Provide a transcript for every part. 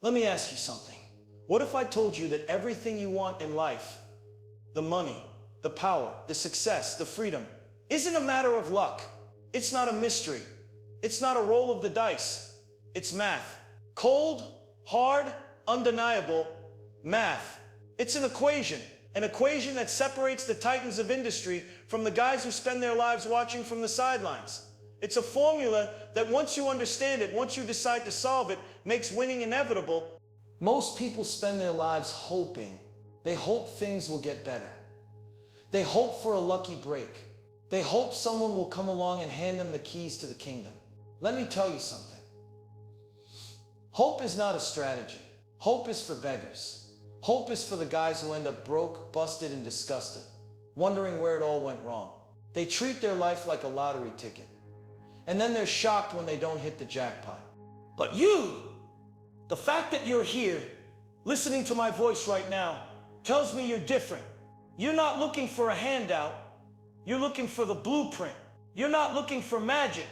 Let me ask you something. What if I told you that everything you want in life, the money, the power, the success, the freedom, isn't a matter of luck? It's not a mystery. It's not a roll of the dice. It's math. Cold, hard, undeniable math. It's an equation that separates the titans of industry from the guys who spend their lives watching from the sidelines. It's a formula that once you understand it, once you decide to solve it, makes winning inevitable. Most people spend their lives hoping. They hope things will get better. They hope for a lucky break. They hope someone will come along and hand them the keys to the kingdom. Let me tell you something. Hope is not a strategy. Hope is for beggars. Hope is for the guys who end up broke, busted, and disgusted, wondering where it all went wrong. They treat their life like a lottery ticket, and then they're shocked when they don't hit the jackpot. But you, the fact that you're here, listening to my voice right now, tells me you're different. You're not looking for a handout. You're looking for the blueprint. You're not looking for magic.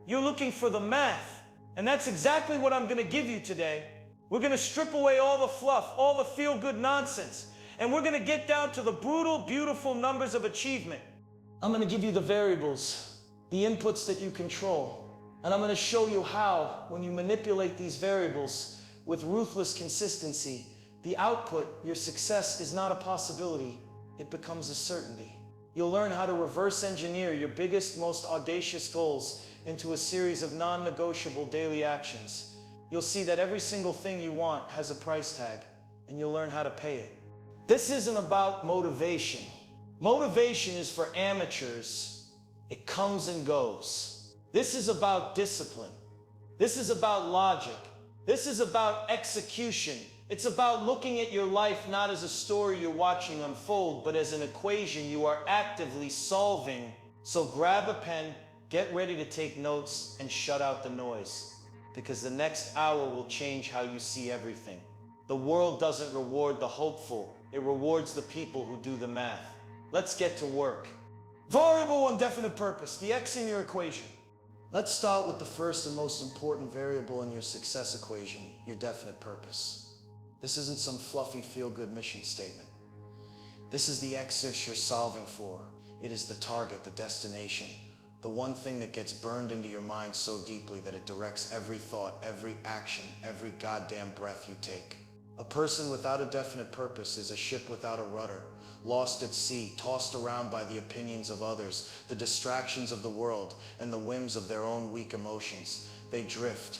You're looking for the math. And that's exactly what I'm going to give you today. We're going to strip away all the fluff, all the feel-good nonsense, and we're going to get down to the brutal, beautiful numbers of achievement. I'm going to give you the variables, the inputs that you control, and I'm going to show you how, when you manipulate these variables with ruthless consistency, the output, your success, is not a possibility, it becomes a certainty. You'll learn how to reverse engineer your biggest, most audacious goals into a series of non-negotiable daily actions. You'll see that every single thing you want has a price tag, and you'll learn how to pay it. This isn't about motivation. Motivation is for amateurs. It comes and goes. This is about discipline. This is about logic. This is about execution. It's about looking at your life not as a story you're watching unfold, but as an equation you are actively solving. So grab a pen, get ready to take notes, and shut out the noise. Because the next hour will change how you see everything. The world doesn't reward the hopeful, it rewards the people who do the math. Let's get to work. Variable one, definite purpose, the X in your equation. Let's start with the first and most important variable in your success equation, your definite purpose. This isn't some fluffy feel-good mission statement. This is the X you're solving for. It is the target, the destination. The one thing that gets burned into your mind so deeply that it directs every thought, every action, every goddamn breath you take. A person without a definite purpose is a ship without a rudder, lost at sea, tossed around by the opinions of others, the distractions of the world, and the whims of their own weak emotions. They drift,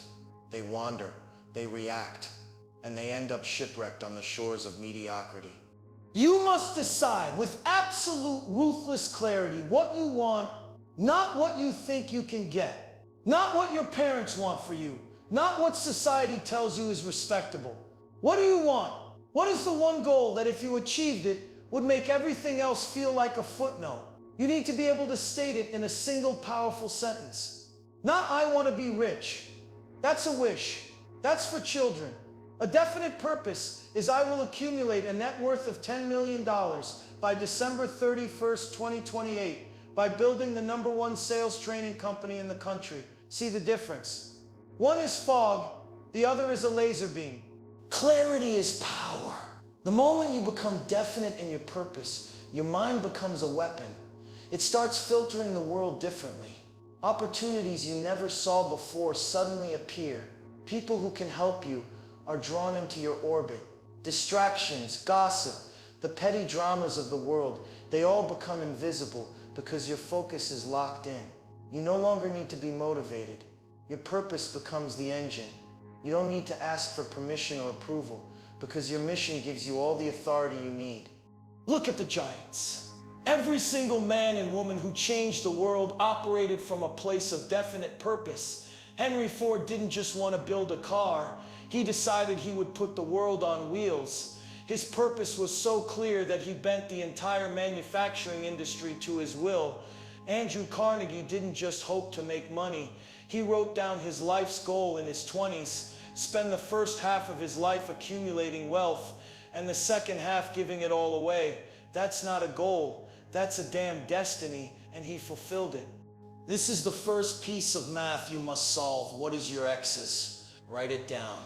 they wander, they react, and they end up shipwrecked on the shores of mediocrity. You must decide with absolute ruthless clarity what you want, not what you think you can get, not what your parents want for you, not what society tells you is respectable. What do you want? What is the one goal that if you achieved it would make everything else feel like a footnote? You need to be able to state it in a single powerful sentence. Not I want to be rich. That's a wish. That's for children. A definite purpose is I will accumulate a net worth of $10 million by December 31st, 2028. By building the #1 sales training company in the country. See the difference? One is fog, the other is a laser beam. Clarity is power. The moment you become definite in your purpose, your mind becomes a weapon. It starts filtering the world differently. Opportunities you never saw before suddenly appear. People who can help you are drawn into your orbit. Distractions, gossip, the petty dramas of the world, they all become invisible because your focus is locked in. You no longer need to be motivated. Your purpose becomes the engine. You don't need to ask for permission or approval because your mission gives you all the authority you need. Look at the giants. Every single man and woman who changed the world operated from a place of definite purpose. Henry Ford didn't just want to build a car. He decided he would put the world on wheels. His purpose was so clear that he bent the entire manufacturing industry to his will. Andrew Carnegie didn't just hope to make money. He wrote down his life's goal in his 20s, spend the first half of his life accumulating wealth, and the second half giving it all away. That's not a goal, that's a damn destiny, and he fulfilled it. This is the first piece of math you must solve. What is your X's? Write it down.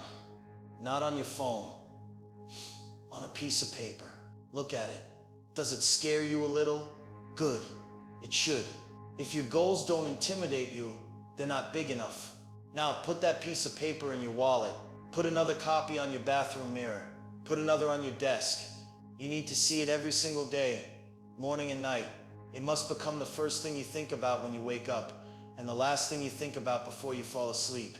Not on your phone. On a piece of paper. Look at it. Does it scare you a little? Good. It should. If your goals don't intimidate you, they're not big enough. Now put that piece of paper in your wallet. Put another copy on your bathroom mirror. Put another on your desk. You need to see it every single day, morning and night. It must become the first thing you think about when you wake up, and the last thing you think about before you fall asleep.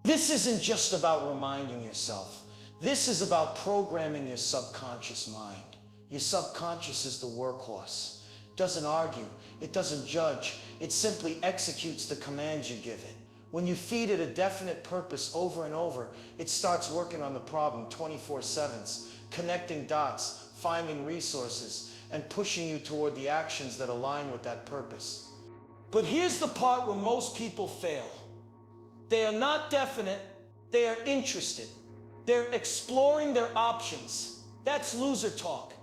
This isn't just about reminding yourself. This is about programming your subconscious mind. Your subconscious is the workhorse. It doesn't argue. It doesn't judge. It simply executes the commands you give it. When you feed it a definite purpose over and over, it starts working on the problem 24/7, connecting dots, finding resources, and pushing you toward the actions that align with that purpose. But here's the part where most people fail. They are not definite, they are interested. They're exploring their options. That's loser talk.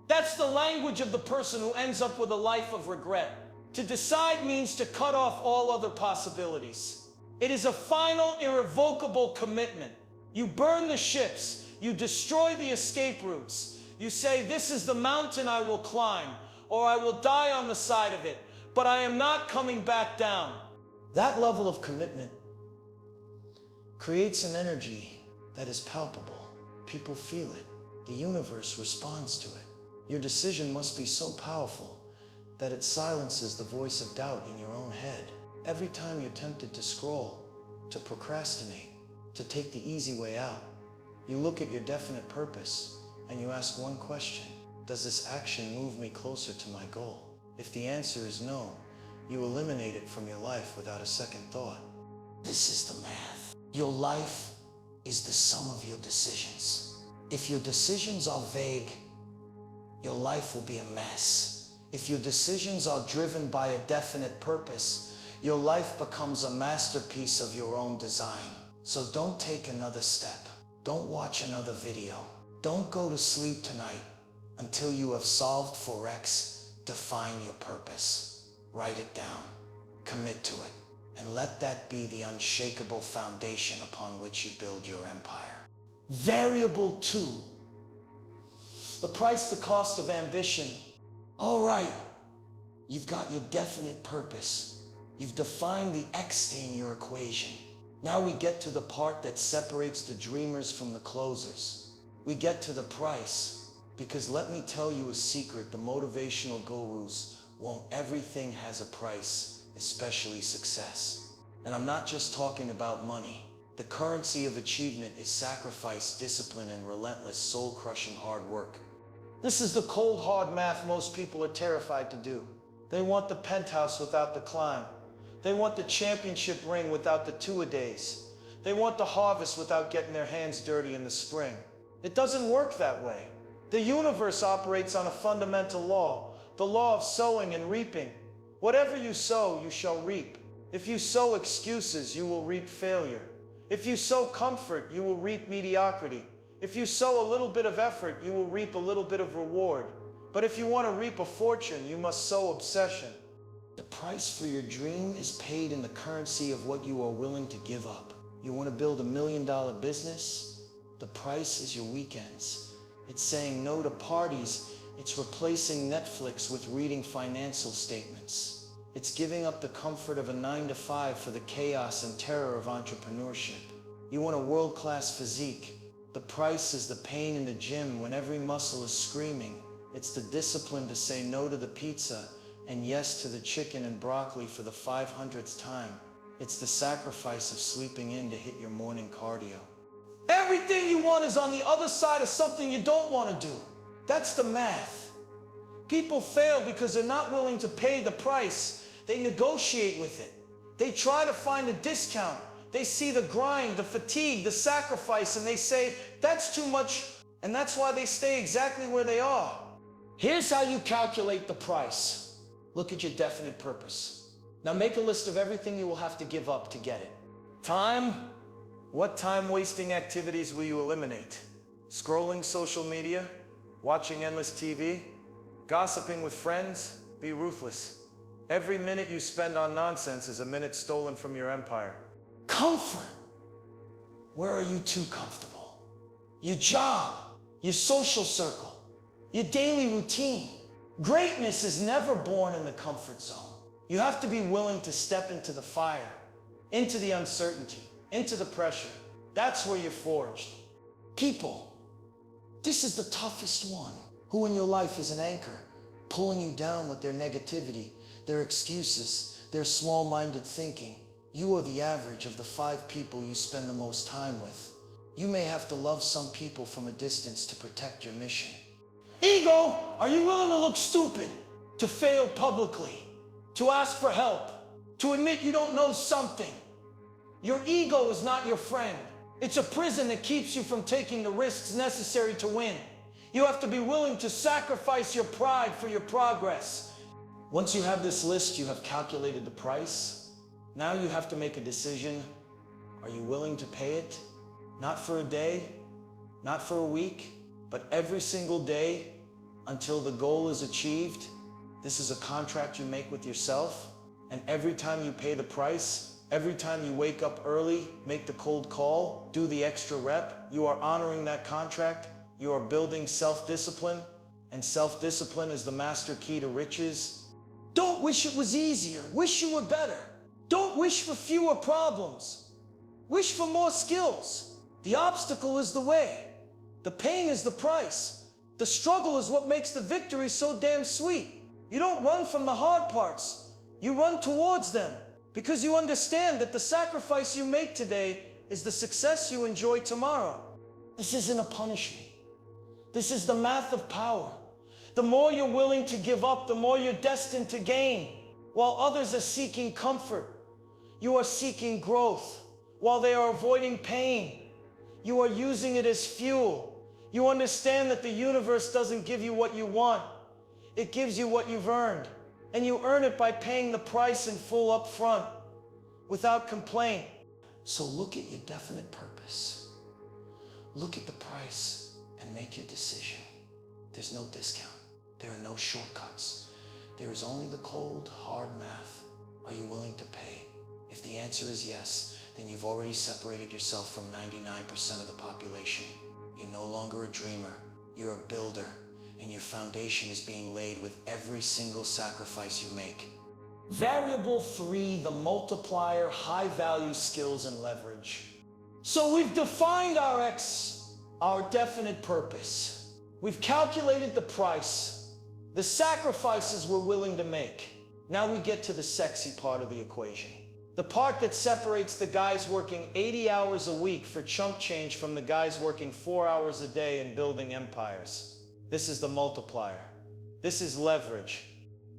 That's the language of the person who ends up with a life of regret. To decide means to cut off all other possibilities. It is a final, irrevocable commitment. You burn the ships, you destroy the escape routes. You say, this is the mountain I will climb, or I will die on the side of it, but I am not coming back down. That level of commitment creates an energy that is palpable. People feel it. The universe responds to it. Your decision must be so powerful that it silences the voice of doubt in your own head. Every time you're tempted to scroll, to procrastinate, to take the easy way out, you look at your definite purpose and you ask one question: does this action move me closer to my goal? If the answer is no, you eliminate it from your life without a second thought. This is the math. Your life is the sum of your decisions. If your decisions are vague, your life will be a mess. If your decisions are driven by a definite purpose, your life becomes a masterpiece of your own design. So don't take another step. Don't watch another video. Don't go to sleep tonight until you have solved for X. Define your purpose. Write it down. Commit to it. And let that be the unshakable foundation upon which you build your empire. Variable 2. The price, the cost of ambition. All right, you've got your definite purpose. You've defined the X in your equation. Now we get to the part that separates the dreamers from the closers. We get to the price, because let me tell you a secret, the motivational gurus won't. Everything has a price, especially success. And I'm not just talking about money. The currency of achievement is sacrifice, discipline, and relentless, soul-crushing hard work. This is the cold, hard math most people are terrified to do. They want the penthouse without the climb. They want the championship ring without the two-a-days. They want the harvest without getting their hands dirty in the spring. It doesn't work that way. The universe operates on a fundamental law, the law of sowing and reaping. Whatever you sow, you shall reap. If you sow excuses, you will reap failure. If you sow comfort, you will reap mediocrity. If you sow a little bit of effort, you will reap a little bit of reward. But if you want to reap a fortune, you must sow obsession. The price for your dream is paid in the currency of what you are willing to give up. You want to build $1 million business? The price is your weekends. It's saying no to parties. It's replacing Netflix with reading financial statements. It's giving up the comfort of a 9-to-5 for the chaos and terror of entrepreneurship. You want a world-class physique. The price is the pain in the gym when every muscle is screaming. It's the discipline to say no to the pizza and yes to the chicken and broccoli for the 500th time. It's the sacrifice of sleeping in to hit your morning cardio. Everything you want is on the other side of something you don't want to do. That's the math. People fail because they're not willing to pay the price. They negotiate with it. They try to find a discount. They see the grind, the fatigue, the sacrifice, and they say, that's too much, and that's why they stay exactly where they are. Here's how you calculate the price. Look at your definite purpose. Now make a list of everything you will have to give up to get it. Time. What time-wasting activities will you eliminate? Scrolling social media? Watching endless TV? Gossiping with friends? Be ruthless. Every minute you spend on nonsense is a minute stolen from your empire. Comfort. Where are you too comfortable? your job, your social circle, your daily routine. Greatness is never born in the comfort zone. You have to be willing to step into the fire, into the uncertainty, into the pressure. That's where you're forged. People, this is the toughest one. Who in your life is an anchor, pulling you down with their negativity, their excuses, their small-minded thinking? You are the average of the 5 people you spend the most time with. You may have to love some people from a distance to protect your mission. Ego, are you willing to look stupid, to fail publicly, to ask for help, to admit you don't know something? Your ego is not your friend. It's a prison that keeps you from taking the risks necessary to win. You have to be willing to sacrifice your pride for your progress. Once you have this list, you have calculated the price. Now you have to make a decision. Are you willing to pay it? Not for a day, not for a week, but every single day until the goal is achieved. This is a contract you make with yourself. And every time you pay the price, every time you wake up early, make the cold call, do the extra rep, you are honoring that contract. You are building self-discipline, and self-discipline is the master key to riches. Don't wish it was easier. Wish you were better. Don't wish for fewer problems. Wish for more skills. The obstacle is the way. The pain is the price. The struggle is what makes the victory so damn sweet. You don't run from the hard parts. You run towards them because you understand that the sacrifice you make today is the success you enjoy tomorrow. This isn't a punishment. This is the math of power. The more you're willing to give up, the more you're destined to gain. While others are seeking comfort, you are seeking growth. While they are avoiding pain, you are using it as fuel. You understand that the universe doesn't give you what you want. It gives you what you've earned. And you earn it by paying the price in full up front, without complaint. So look at your definite purpose. Look at the price and make your decision. There's no discount. There are no shortcuts. There is only the cold, hard math. Are you willing to pay? If the answer is yes, then you've already separated yourself from 99% of the population. You're no longer a dreamer. You're a builder, and your foundation is being laid with every single sacrifice you make. Variable 3, the multiplier, high-value skills and leverage. So we've defined our definite purpose. We've calculated the price, the sacrifices we're willing to make. Now we get to the sexy part of the equation. The part that separates the guys working 80 hours a week for chump change from the guys working 4 hours a day and building empires. This is the multiplier. This is leverage.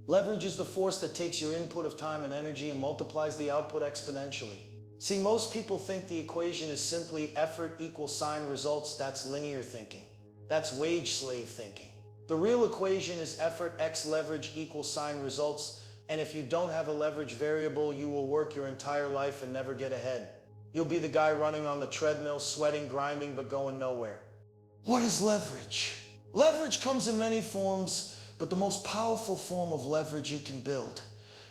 Leverage is the force that takes your input of time and energy and multiplies the output exponentially. See, most people think the equation is simply effort equals sign results. That's linear thinking. That's wage slave thinking. The real equation is effort x leverage equals sign results. And if you don't have a leverage variable, you will work your entire life and never get ahead. You'll be the guy running on the treadmill, sweating, grinding, but going nowhere. What is leverage? Leverage comes in many forms, but the most powerful form of leverage you can build,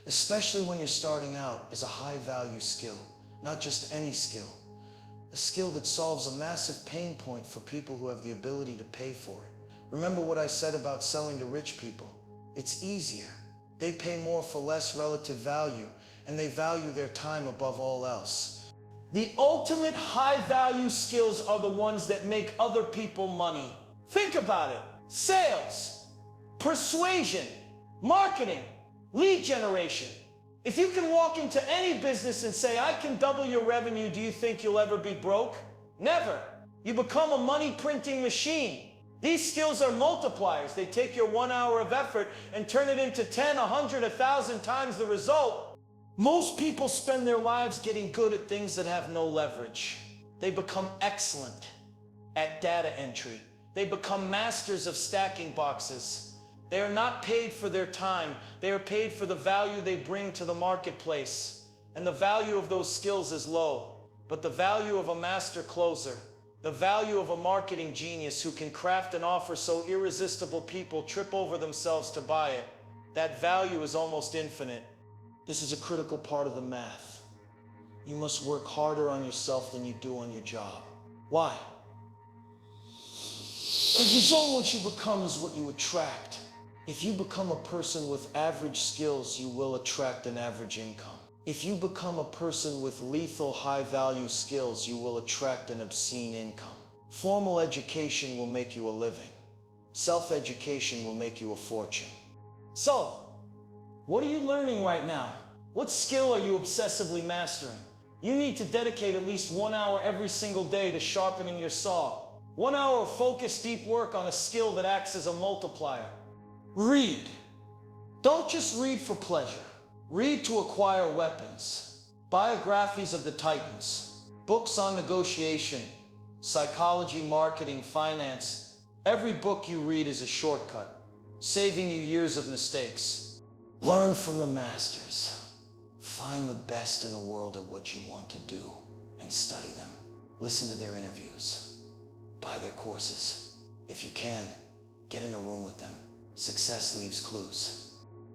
especially when you're starting out, is a high-value skill. Not just any skill. A skill that solves a massive pain point for people who have the ability to pay for it. Remember what I said about selling to rich people? It's easier. They pay more for less relative value, and they value their time above all else. The ultimate high-value skills are the ones that make other people money. Think about it. Sales, persuasion, marketing, lead generation. If you can walk into any business and say, I can double your revenue, do you think you'll ever be broke? Never. You become a money printing machine. These skills are multipliers. They take your 1 hour of effort and turn it into 10, 100, 1,000 times the result. Most people spend their lives getting good at things that have no leverage. They become excellent at data entry. They become masters of stacking boxes. They are not paid for their time. They are paid for the value they bring to the marketplace. And the value of those skills is low. But the value of a master closer, the value of a marketing genius who can craft an offer so irresistible people trip over themselves to buy it, that value is almost infinite. This is a critical part of the math. You must work harder on yourself than you do on your job. Why? result what you become is what you attract. If you become a person with average skills, you will attract an average income. If you become a person with lethal high-value skills, you will attract an obscene income. Formal education will make you a living. Self-education will make you a fortune. So, what are you learning right now? What skill are you obsessively mastering? You need to dedicate at least 1 hour every single day to sharpening your saw. 1 hour of focused deep work on a skill that acts as a multiplier. Read. Don't just read for pleasure. Read to acquire weapons. Biographies of the Titans, books on negotiation, psychology, marketing, finance. Every book you read is a shortcut, saving you years of mistakes. Learn from the masters. Find the best in the world at what you want to do and study them. Listen to their interviews. Buy their courses. If you can, get in a room with them. Success leaves clues.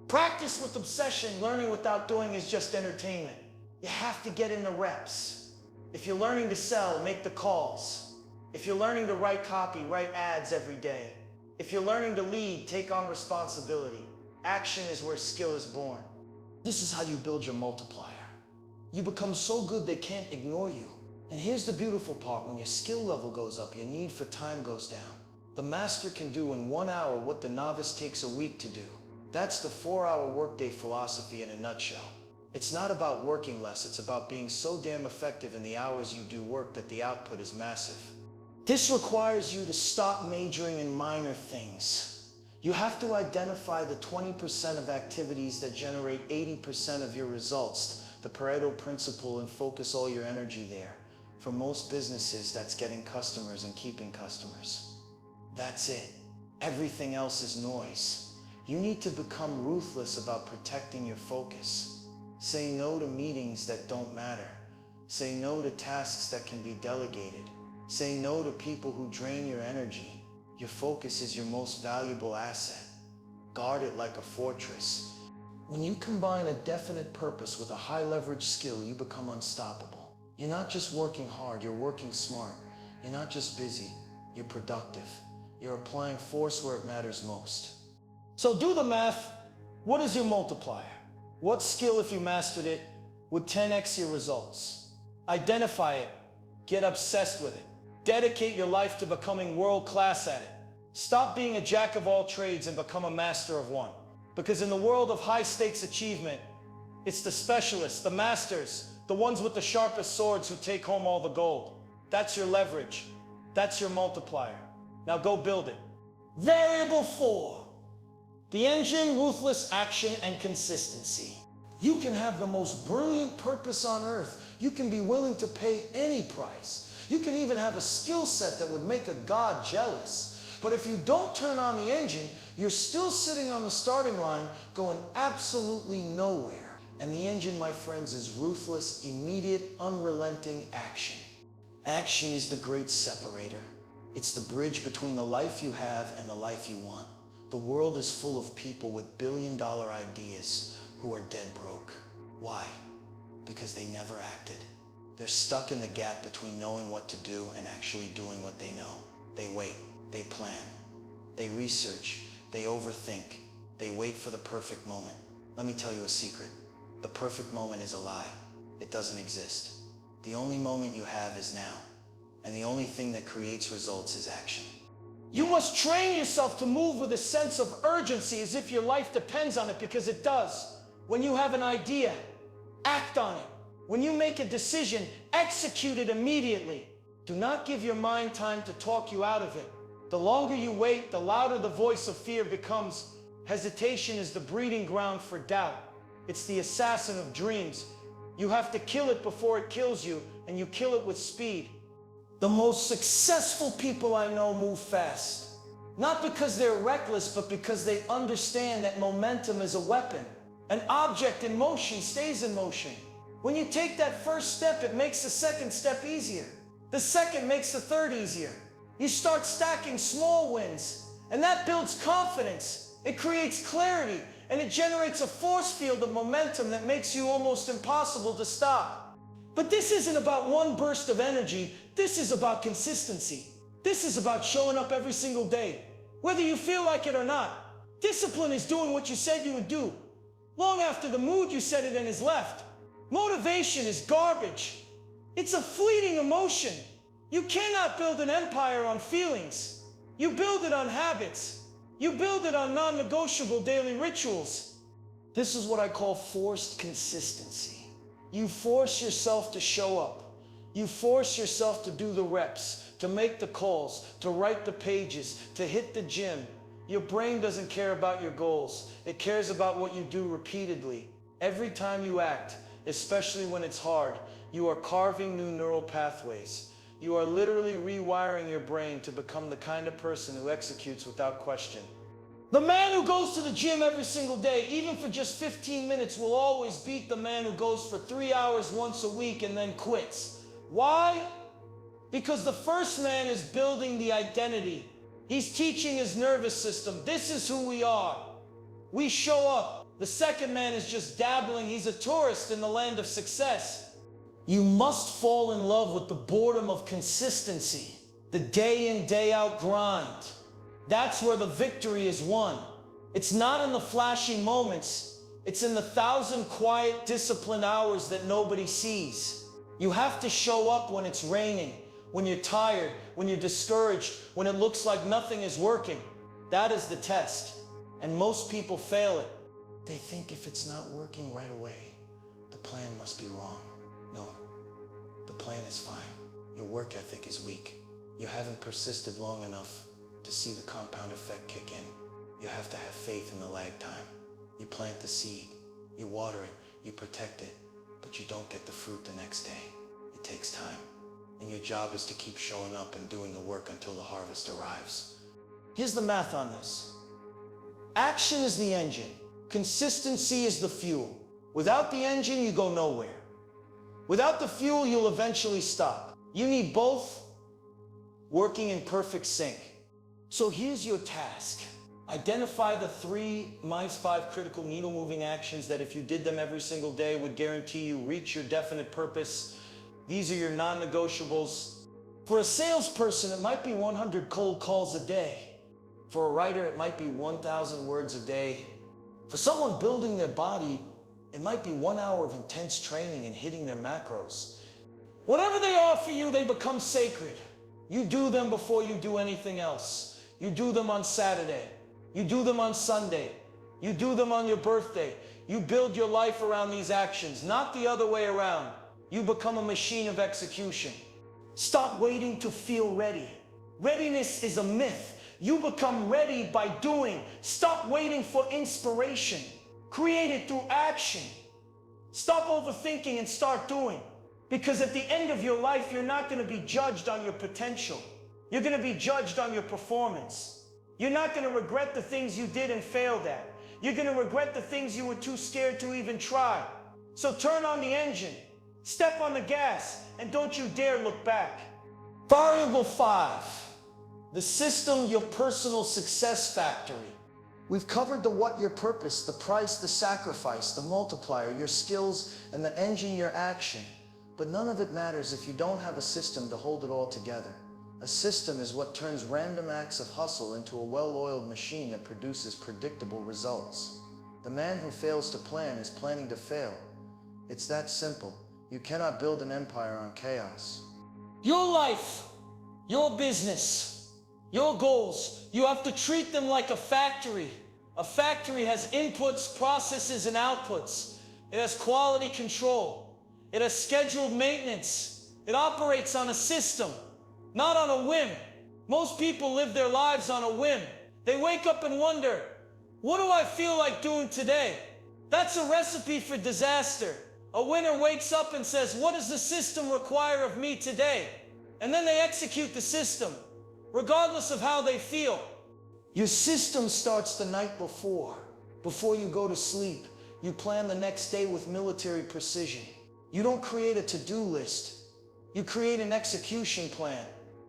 Practice with obsession. Learning without doing is just entertainment. You have to get in the reps. If you're learning to sell, make the calls. If you're learning to write copy, write ads every day. If you're learning to lead, take on responsibility. Action is where skill is born. This is how you build your multiplier. You become so good they can't ignore you. And here's the beautiful part. When your skill level goes up, your need for time goes down. The master can do in 1 hour what the novice takes a week to do. That's the 4-hour workday philosophy in a nutshell. It's not about working less, it's about being so damn effective in the hours you do work that the output is massive. This requires you to stop majoring in minor things. You have to identify the 20% of activities that generate 80% of your results, the Pareto principle, and focus all your energy there. For most businesses, that's getting customers and keeping customers. That's it. Everything else is noise. You need to become ruthless about protecting your focus. Say no to meetings that don't matter. Say no to tasks that can be delegated. Say no to people who drain your energy. Your focus is your most valuable asset. Guard it like a fortress. When you combine a definite purpose with a high leverage skill, you become unstoppable. You're not just working hard, you're working smart. You're not just busy, you're productive. You're applying force where it matters most. So do the math. What is your multiplier? What skill, if you mastered it, would 10x your results? Identify it. Get obsessed with it. Dedicate your life to becoming world-class at it. Stop being a jack of all trades and become a master of one. Because in the world of high-stakes achievement, it's the specialists, the masters, the ones with the sharpest swords who take home all the gold. That's your leverage. That's your multiplier. Now go build it. Variable 4. The engine, ruthless action, and consistency. You can have the most brilliant purpose on earth. You can be willing to pay any price. You can even have a skill set that would make a god jealous. But if you don't turn on the engine, you're still sitting on the starting line going absolutely nowhere. And the engine, my friends, is ruthless, immediate, unrelenting action. Action is the great separator. It's the bridge between the life you have and the life you want. The world is full of people with billion-dollar ideas who are dead broke. Why? Because they never acted. They're stuck in the gap between knowing what to do and actually doing what they know. They wait, they plan, they research, they overthink, they wait for the perfect moment. Let me tell you a secret. The perfect moment is a lie. It doesn't exist. The only moment you have is now. And the only thing that creates results is action. You must train yourself to move with a sense of urgency as if your life depends on it, because it does. When you have an idea, act on it. When you make a decision, execute it immediately. Do not give your mind time to talk you out of it. The longer you wait, the louder the voice of fear becomes. Hesitation is the breeding ground for doubt. It's the assassin of dreams. You have to kill it before it kills you, and you kill it with speed. The most successful people I know move fast. Not because they're reckless, but because they understand that momentum is a weapon. An object in motion stays in motion. When you take that first step, it makes the second step easier. The second makes the third easier. You start stacking small wins, and that builds confidence. It creates clarity, and it generates a force field of momentum that makes you almost impossible to stop. But this isn't about one burst of energy. This is about consistency. This is about showing up every single day, whether you feel like it or not. Discipline is doing what you said you would do, long after the mood you set it in is left. Motivation is garbage. It's a fleeting emotion. You cannot build an empire on feelings. You build it on habits. You build it on non-negotiable daily rituals. This is what I call forced consistency. You force yourself to show up. You force yourself to do the reps, to make the calls, to write the pages, to hit the gym. Your brain doesn't care about your goals. It cares about what you do repeatedly. Every time you act, especially when it's hard, you are carving new neural pathways. You are literally rewiring your brain to become the kind of person who executes without question. The man who goes to the gym every single day, even for just 15 minutes, will always beat the man who goes for 3 hours once a week and then quits. Why? Because the first man is building the identity. He's teaching his nervous system, this is who we are. We show up. The second man is just dabbling. He's a tourist in the land of success. You must fall in love with the boredom of consistency, the day in, day out grind. That's where the victory is won. It's not in the flashy moments. It's in the 1,000 quiet, disciplined hours that nobody sees. You have to show up when it's raining, when you're tired, when you're discouraged, when it looks like nothing is working. That is the test. And most people fail it. They think if it's not working right away, the plan must be wrong. No, the plan is fine. Your work ethic is weak. You haven't persisted long enough to see the compound effect kick in. You have to have faith in the lag time. You plant the seed, you water it, you protect it, but you don't get the fruit the next day. It takes time. And your job is to keep showing up and doing the work until the harvest arrives. Here's the math on this. Action is the engine. Consistency is the fuel. Without the engine, you go nowhere. Without the fuel, you'll eventually stop. You need both working in perfect sync. So here's your task. Identify the 3 minus 5 critical needle-moving actions that if you did them every single day would guarantee you reach your definite purpose. These are your non-negotiables. For a salesperson, it might be 100 cold calls a day. For a writer, it might be 1,000 words a day. For someone building their body, it might be 1 hour of intense training and hitting their macros. Whatever they are for you, they become sacred. You do them before you do anything else. You do them on Saturday. You do them on Sunday. You do them on your birthday. You build your life around these actions, not the other way around. You become a machine of execution. Stop waiting to feel ready. Readiness is a myth. You become ready by doing. Stop waiting for inspiration. Create it through action. Stop overthinking and start doing. Because at the end of your life, you're not going to be judged on your potential. You're going to be judged on your performance. You're not going to regret the things you did and failed at. You're going to regret the things you were too scared to even try. So turn on the engine, step on the gas, and don't you dare look back. Variable 5, the system, your personal success factory. We've covered the what, your purpose, the price, the sacrifice, the multiplier, your skills, and the engine, your action. But none of it matters if you don't have a system to hold it all together. A system is what turns random acts of hustle into a well-oiled machine that produces predictable results. The man who fails to plan is planning to fail. It's that simple. You cannot build an empire on chaos. Your life, your business, your goals, you have to treat them like a factory. A factory has inputs, processes, and outputs. It has quality control. It has scheduled maintenance. It operates on a system, not on a whim. Most people live their lives on a whim. They wake up and wonder, what do I feel like doing today? That's a recipe for disaster. A winner wakes up and says, what does the system require of me today? And then they execute the system, regardless of how they feel. Your system starts the night before. Before you go to sleep, you plan the next day with military precision. You don't create a to-do list. You create an execution plan.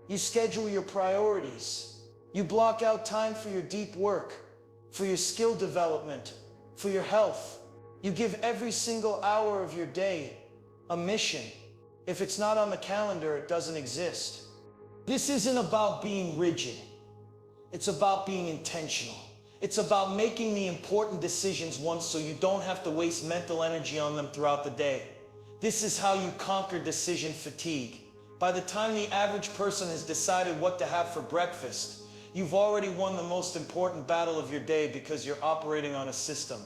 You schedule your priorities. You block out time for your deep work, for your skill development, for your health. You give every single hour of your day a mission. If it's not on the calendar, it doesn't exist. This isn't about being rigid. It's about being intentional. It's about making the important decisions once so you don't have to waste mental energy on them throughout the day. This is how you conquer decision fatigue. By the time the average person has decided what to have for breakfast, you've already won the most important battle of your day because you're operating on a system.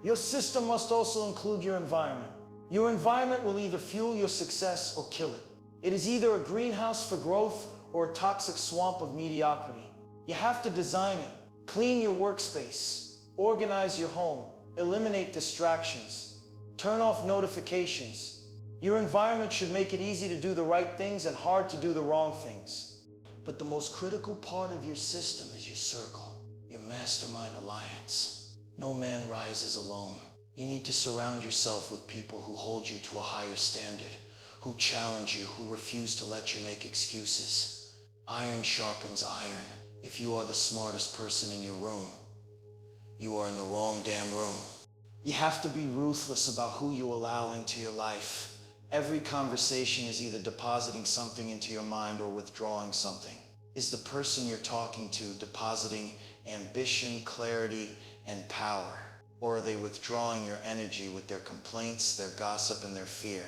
Your system must also include your environment. Your environment will either fuel your success or kill it. It is either a greenhouse for growth or a toxic swamp of mediocrity. You have to design it. Clean your workspace, organize your home, eliminate distractions, turn off notifications. Your environment should make it easy to do the right things and hard to do the wrong things. But the most critical part of your system is your circle, your mastermind alliance. No man rises alone. You need to surround yourself with people who hold you to a higher standard, who challenge you, who refuse to let you make excuses. Iron sharpens iron. If you are the smartest person in your room, you are in the wrong damn room. You have to be ruthless about who you allow into your life. Every conversation is either depositing something into your mind or withdrawing something. Is the person you're talking to depositing ambition, clarity, and power? Or are they withdrawing your energy with their complaints, their gossip, and their fear?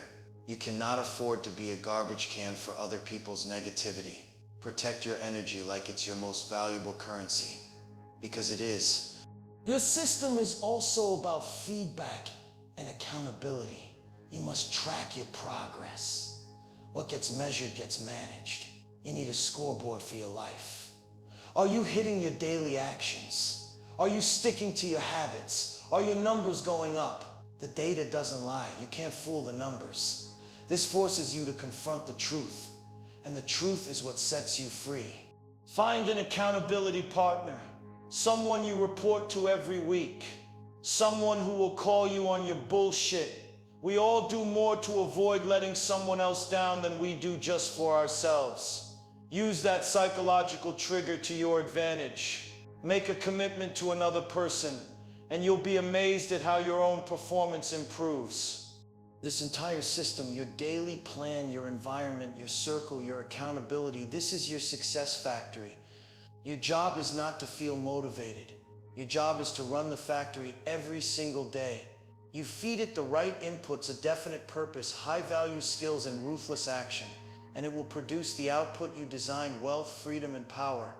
You cannot afford to be a garbage can for other people's negativity. Protect your energy like it's your most valuable currency, because it is. Your system is also about feedback and accountability. You must track your progress. What gets measured gets managed. You need a scoreboard for your life. Are you hitting your daily actions? Are you sticking to your habits? Are your numbers going up? The data doesn't lie. You can't fool the numbers. This forces you to confront the truth. And the truth is what sets you free. Find an accountability partner, someone you report to every week, someone who will call you on your bullshit. We all do more to avoid letting someone else down than we do just for ourselves. Use that psychological trigger to your advantage. Make a commitment to another person, and you'll be amazed at how your own performance improves. This entire system, your daily plan, your environment, your circle, your accountability, this is your success factory. Your job is not to feel motivated. Your job is to run the factory every single day. You feed it the right inputs, a definite purpose, high-value skills, and ruthless action, and it will produce the output you designed: wealth, freedom, and power.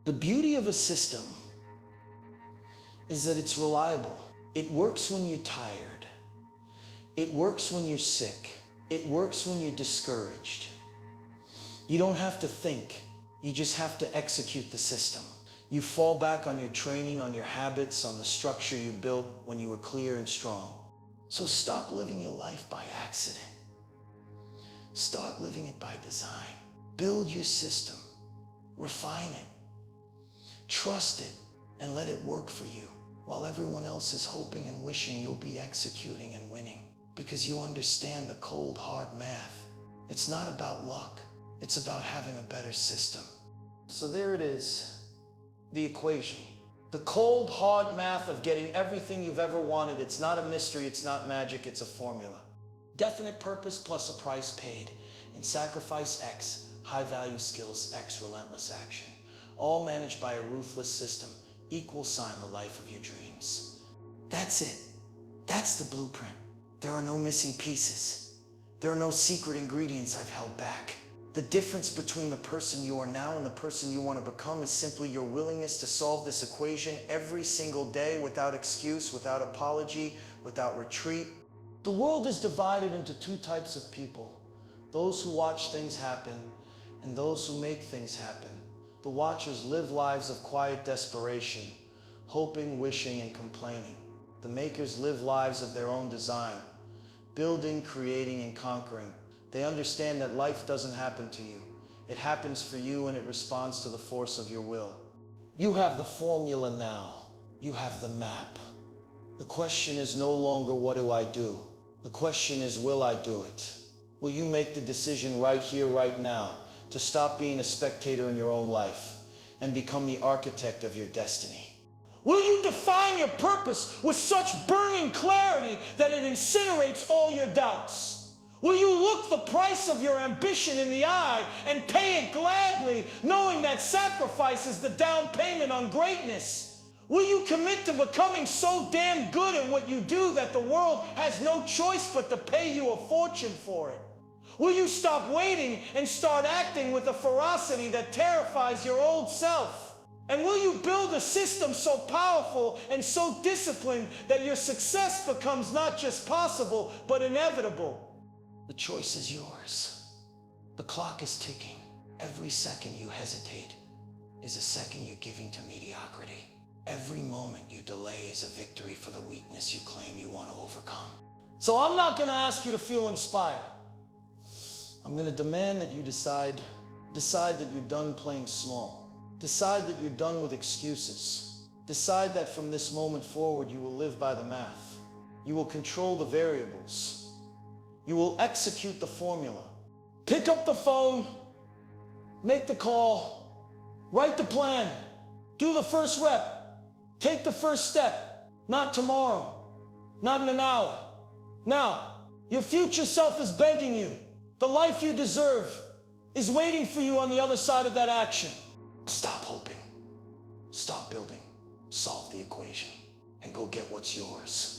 The beauty of a system is that it's reliable. It works when you're tired. It works when you're sick. It works when you're discouraged. You don't have to think. You just have to execute the system. You fall back on your training, on your habits, on the structure you built when you were clear and strong. So stop living your life by accident. Start living it by design. Build your system. Refine it. Trust it and let it work for you, while everyone else is hoping and wishing you'll be executing and winning. Because you understand the cold, hard math. It's not about luck. It's about having a better system. So there it is, the equation. The cold, hard math of getting everything you've ever wanted. It's not a mystery, it's not magic, it's a formula. Definite purpose plus a price paid. In sacrifice X, high-value skills X, relentless action. All managed by a ruthless system, =, the life of your dreams. That's it. That's the blueprint. There are no missing pieces. There are no secret ingredients I've held back. The difference between the person you are now and the person you want to become is simply your willingness to solve this equation every single day without excuse, without apology, without retreat. The world is divided into two types of people: those who watch things happen and those who make things happen. The watchers live lives of quiet desperation, hoping, wishing, and complaining. The makers live lives of their own design, building, creating, and conquering. They understand that life doesn't happen to you. It happens for you, and it responds to the force of your will. You have the formula now. You have the map. The question is no longer, what do I do? The question is, will I do it? Will you make the decision right here, right now, to stop being a spectator in your own life and become the architect of your destiny? Will you define your purpose with such burning clarity that it incinerates all your doubts? Will you look the price of your ambition in the eye and pay it gladly, knowing that sacrifice is the down payment on greatness? Will you commit to becoming so damn good at what you do that the world has no choice but to pay you a fortune for it? Will you stop waiting and start acting with a ferocity that terrifies your old self? And will you build a system so powerful and so disciplined that your success becomes not just possible, but inevitable? The choice is yours. The clock is ticking. Every second you hesitate is a second you're giving to mediocrity. Every moment you delay is a victory for the weakness you claim you want to overcome. So I'm not going to ask you to feel inspired. I'm going to demand that you decide that you're done playing small. Decide that you're done with excuses. Decide that from this moment forward you will live by the math. You will control the variables. You will execute the formula. Pick up the phone, make the call, write the plan, do the first rep, take the first step. Not tomorrow, not in an hour. Now, your future self is begging you. The life you deserve is waiting for you on the other side of that action. Stop hoping, stop building, solve the equation, and go get what's yours.